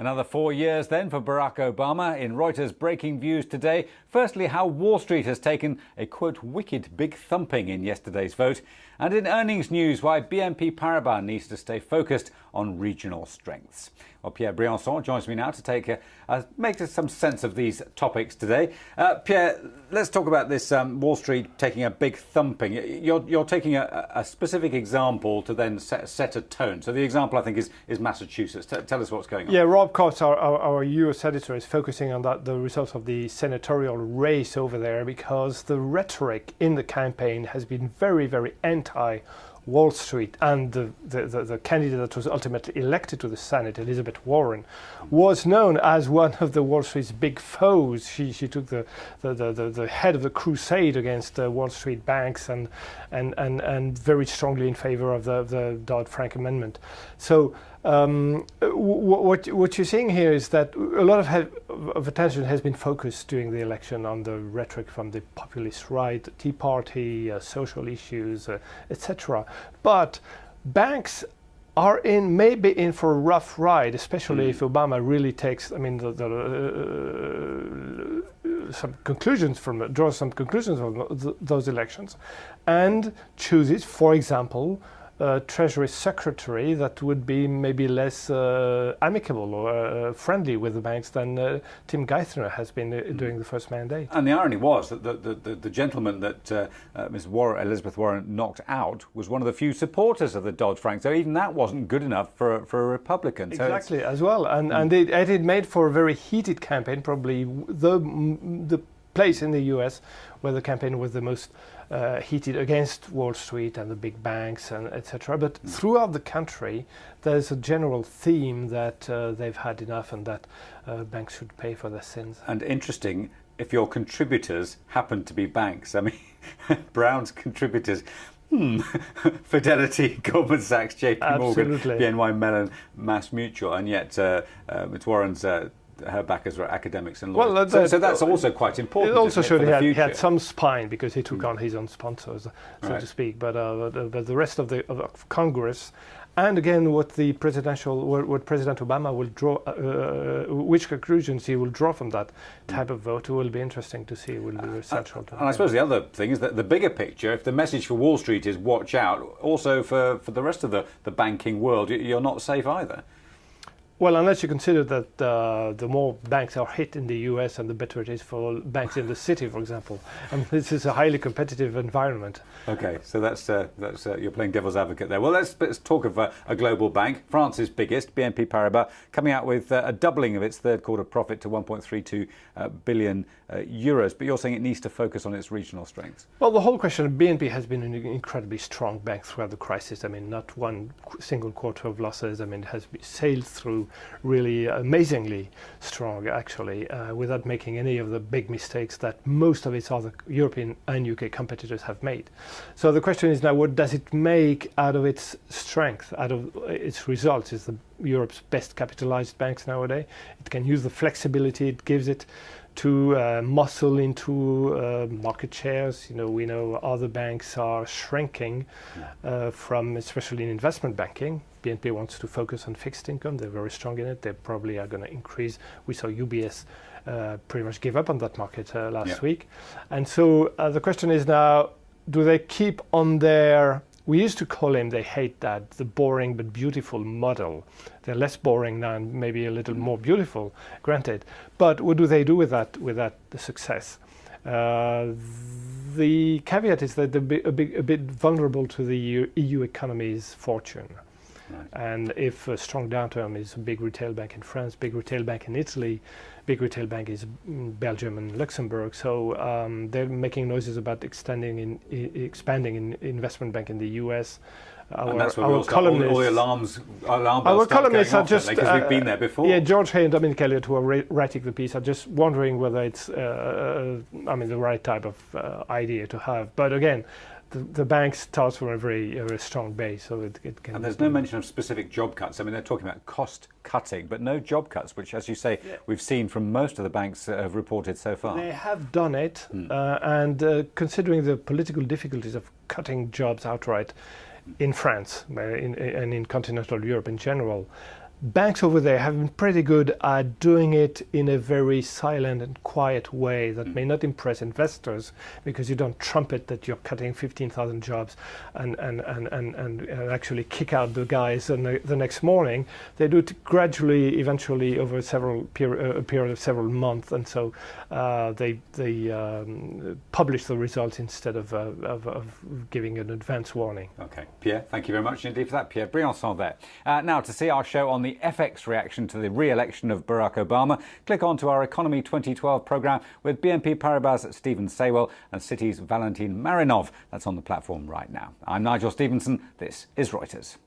Another 4 years then for Barack Obama. In Reuters' Breaking Views today, firstly, how Wall Street has taken a, quote, wicked big thumping in yesterday's vote. And in earnings news, why BNP Paribas needs to stay focused on regional strengths. Well, Pierre Briançon joins me now to make some sense of these topics today. Pierre, let's talk about this Wall Street taking a big thumping. You're taking a specific example to then set a tone. So the example, I think, is Massachusetts. Tell us what's going on. Yeah, Rob Coates, our US editor, is focusing on the results of the senatorial race over there, because the rhetoric in the campaign has been very, very anti-Wall Street, and the candidate that was ultimately elected to the Senate, Elizabeth Warren, was known as one of the Wall Street's big foes. She took the head of the crusade against Wall Street banks and very strongly in favor of the Dodd-Frank Amendment. So what you're seeing here is that a lot of attention has been focused during the election on the rhetoric from the populist right, Tea Party, social issues, etc. But banks are maybe in for a rough ride, especially if Obama really takes, draws some conclusions from those elections, and chooses, for example, Treasury Secretary that would be maybe less amicable or friendly with the banks than Tim Geithner has been during the first mandate. And the irony was that the gentleman that Elizabeth Warren knocked out was one of the few supporters of the Dodd-Frank. So even that wasn't good enough for a Republican. Exactly, so as well. And it made for a very heated campaign, probably the place in the US where the campaign was the most heated against Wall Street and the big banks and etc. But throughout the country, there's a general theme that they've had enough and that banks should pay for their sins. And interesting, if your contributors happen to be banks. I mean, Brown's contributors, Fidelity, Goldman Sachs, JP Morgan, BNY Mellon, Mass Mutual, and yet it's Warren's her backers were academics and lawyers. So that's also quite important. It also showed he had some spine, because he took on his own sponsors, so to speak. But the rest of Congress, and again, what President Obama will draw, which conclusions he will draw from that type of vote, will be interesting to see. Will be essential. And I suppose the other thing is that the bigger picture, if the message for Wall Street is watch out, also for the rest of the banking world, you're not safe either. Well, unless you consider that the more banks are hit in the US, and the better it is for banks in the city, for example. And this is a highly competitive environment. Okay, so that's you're playing devil's advocate there. Well, let's talk of a global bank, France's biggest, BNP Paribas, coming out with a doubling of its third quarter profit to 1.32 billion euros. But you're saying it needs to focus on its regional strengths. Well, the whole question, BNP has been an incredibly strong bank throughout the crisis. I mean, not one single quarter of losses. I mean, it has sailed through really amazingly strong, actually, without making any of the big mistakes that most of its other European and UK competitors have made. So the question is now, what does it make out of its strength, out of its results? It's Europe's best capitalized banks nowadays. It can use the flexibility it gives it to muscle into market shares. We know other banks are shrinking from, especially in investment banking. BNP wants to focus on fixed income. They're very strong in it. They probably are going to increase. We saw UBS pretty much give up on that market last week. And so the question is now, do they keep on their, we used to call him, they hate that, the boring but beautiful model. They're less boring now and maybe a little more beautiful, granted. But what do they do with that the success? The caveat is that they're a bit vulnerable to the EU economy's fortune. Right. And if a strong downturn is a big retail bank in France, big retail bank in Italy, big retail bank is Belgium and Luxembourg. So they're making noises about expanding in investment bank in the US. And that's where all the alarm bells start going off, because we've been there before. Yeah, George Hay and Dominic Elliott, who are writing the piece, are just wondering whether it's the right type of idea to have. But again, the bank starts from a very strong base, so it can. And there's no mention of specific job cuts. I mean, they're talking about cost cutting, but no job cuts, which, as you say, we've seen from most of the banks that have reported so far. They have done it, and considering the political difficulties of cutting jobs outright in France and in continental Europe in general, banks over there have been pretty good at doing it in a very silent and quiet way that may not impress investors, because you don't trumpet that you're cutting 15,000 jobs and actually kick out the guys the next morning. They do it gradually, eventually, over a period of several months, and so they publish the results instead of giving an advance warning. Okay, Pierre, thank you very much indeed for that. Pierre Briançon there. Now, to see our show on the FX reaction to the re-election of Barack Obama, click on to our Economy 2012 programme with BNP Paribas' Stephen Saywell and Citi's Valentin Marinov. That's on the platform right now. I'm Nigel Stevenson. This is Reuters.